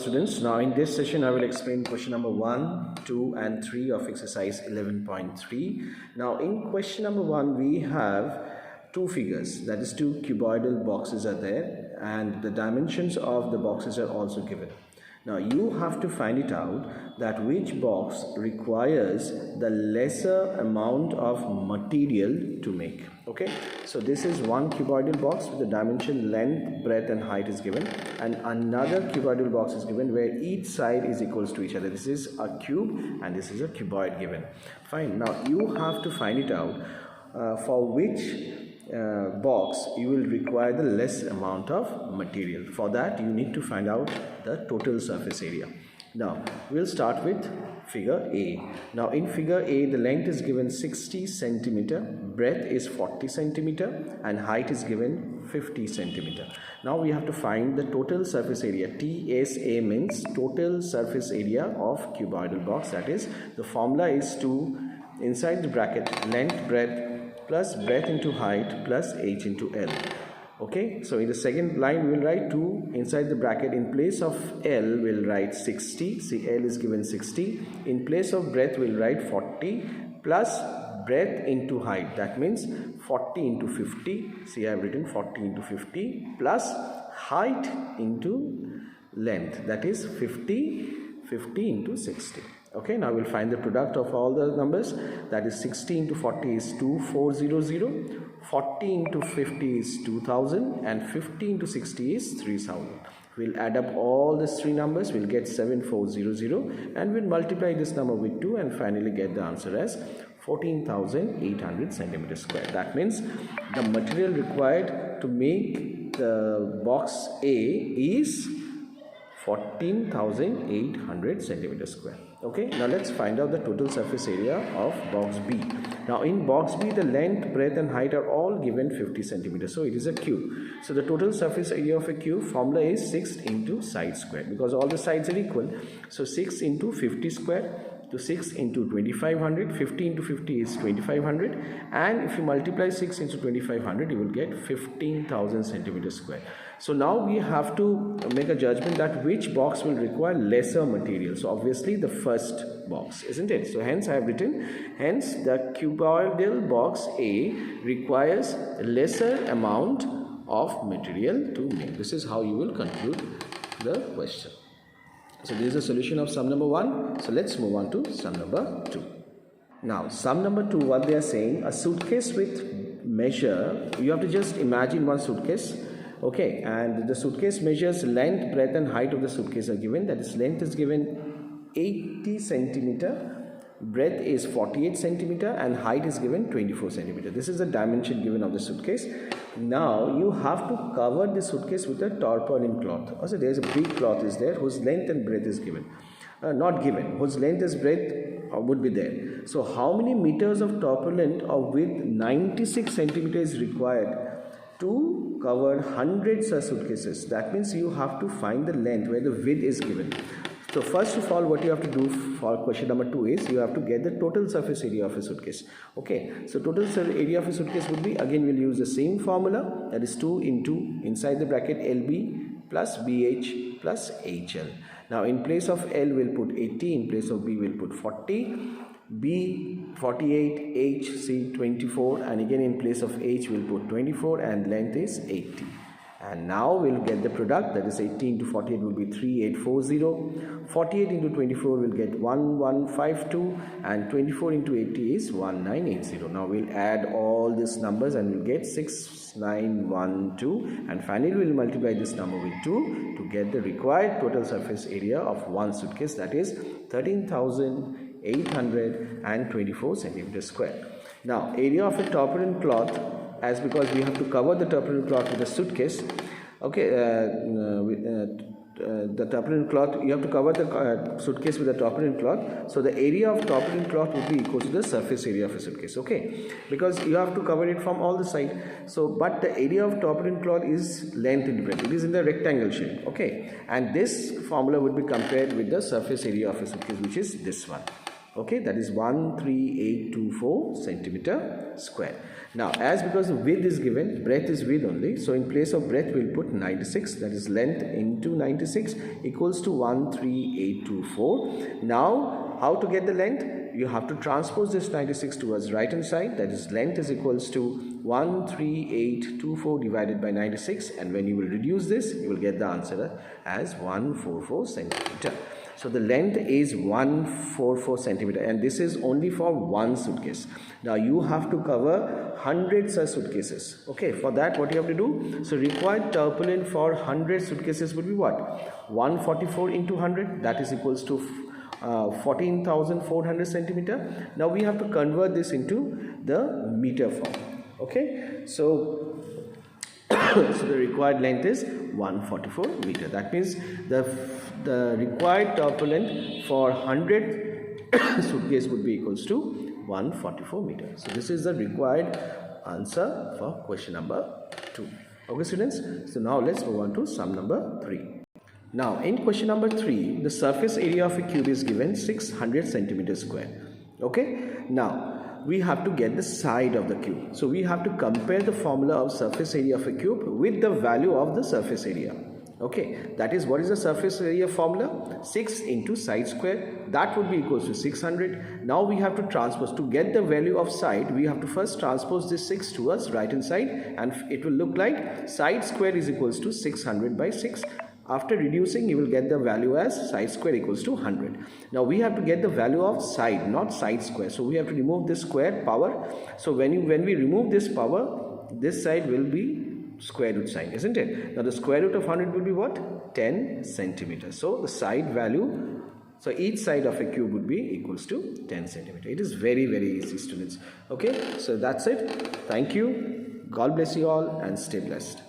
Students, now in this session I will explain question number 1, 2 and 3 of exercise 11.3. Now in question number 1 we have two figures, that is two cuboidal boxes are there and the dimensions of the boxes are also given. Now you have to find it out that which box requires the lesser amount of material to make. Okay, so this is one cuboidal box with the dimension length, breadth and height is given, and another cuboidal box is given where each side is equals to each other. This is a cube and this is a cuboid given. Fine. Now you have to find it out for which box you will require the less amount of material. For that you need to find out the total surface area. Now we'll start with figure A. Now in figure A the length is given 60 centimeter, breadth is 40 centimeter and height is given 50 centimeter. Now we have to find the total surface area. TSA means total surface area of cuboidal box. That is, the formula is to inside the bracket length breadth plus breadth into height plus h into L. Okay, so in the second line we will write 2 inside the bracket. In place of L we will write 60. See, L is given 60. In place of breadth we will write 40 plus breadth into height. That means 40 into 50. See, I have written 40 into 50 plus height into length. That is 50 into 60. Okay, now we'll find the product of all the numbers. That is 60 into 40 is 2400, 40 into 50 is 2000 and 50 into 60 is 3000. We'll add up all these three numbers, we'll get 7400 and we'll multiply this number with 2 and finally get the answer as 14,800 centimeters square. That means the material required to make the box A is 14,800 centimeters square. Okay, now let's find out the total surface area of box B. Now in box B the length, breadth and height are all given 50 centimeters. So it is a cube. So the total surface area of a cube formula is 6 into side square because all the sides are equal. So 6 into 50 square to 6 into 2500, 50 into 50 is 2500 and if you multiply 6 into 2500 you will get 15,000 centimeters square. So now we have to make a judgment that which box will require lesser material. So obviously the first box, isn't it? So hence I have written, hence the cuboidal box A requires lesser amount of material to make. This is how you will conclude the question. So this is the solution of sum number 1. So let's move on to sum number 2. Now sum number 2, what they are saying, a suitcase with measure, you have to just imagine one suitcase. Okay, and the suitcase measures length, breadth and height of the suitcase are given. That is, length is given 80 centimeter, breadth is 48 centimeter and height is given 24 centimeter. This is the dimension given of the suitcase. Now you have to cover the suitcase with a tarpaulin cloth. Also there is a big cloth is there whose length and breadth is given. Not given, whose length and breadth would be there. So how many meters of tarpaulin of width 96 centimeters is required to cover hundreds of suitcases? That means you have to find the length where the width is given. So first of all what you have to do for question number 2 is you have to get the total surface area of a suitcase. Okay, so total area of a suitcase would be, again we'll use the same formula, that is 2 into inside the bracket LB plus BH plus HL. Now in place of L we'll put 80, in place of B we'll put 40, B 48, H C 24 and again in place of H we'll put 24 and length is 80. And now we'll get the product, that is 80 into 48 will be 3840, 48 into 24 will get 1152 and 24 into 80 is 1980. Now we'll add all these numbers and we'll get 6912 and finally we'll multiply this number with 2 to get the required total surface area of one suitcase, that is 13,824 centimeters square. Now area of a tarpaulin cloth, as because we have to cover the tarpaulin cloth with a suitcase. Okay, the tarpaulin cloth, you have to cover the suitcase with a tarpaulin cloth. So the area of tarpaulin cloth would be equal to the surface area of a suitcase. Okay, because you have to cover it from all the side. So but the area of tarpaulin cloth is length and breadth. It is in the rectangle shape. Okay, and this formula would be compared with the surface area of a suitcase, which is this one. Okay, that is 13824 centimeter square. Now, as because the width is given, breadth is width only. So, in place of breadth, we will put 96. That is length into 96 equals to 13824. Now, how to get the length? You have to transpose this 96 towards right hand side. That is length is equals to 13824 divided by 96. And when you will reduce this, you will get the answer as 144 centimeter. So the length is 144 centimeter, and this is only for one suitcase. Now you have to cover 100 such suitcases. Okay, for that what you have to do? So required tarpaulin for 100 suitcases would be what? 144 into 100, that is equals to 14,400 centimeter. Now we have to convert this into the meter form. Okay, so so the required length is 144 meter. That means the required tarpaulin for 100 suitcase would be equals to 144 meter. So this is the required answer for question number 2. Okay students, so now let's move on to sum number 3. Now in question number 3, the surface area of a cube is given 600 centimeters square. Okay, now we have to get the side of the cube. So we have to compare the formula of surface area of a cube with the value of the surface area. Okay, that is, what is the surface area formula? 6 into side square, that would be equals to 600. Now we have to transpose. To get the value of side, we have to first transpose this 6 towards right hand side, and it will look like side square is equals to 600 by 6. After reducing, you will get the value as side square equals to 100. Now we have to get the value of side, not side square. So we have to remove this square power. So when we remove this power, this side will be square root sign, isn't it? Now the square root of 100 will be what? 10 centimeters. So the side value, so each side of a cube would be equals to 10 centimeters. It is very, very easy, students. Okay, so that's it. Thank you. God bless you all and stay blessed.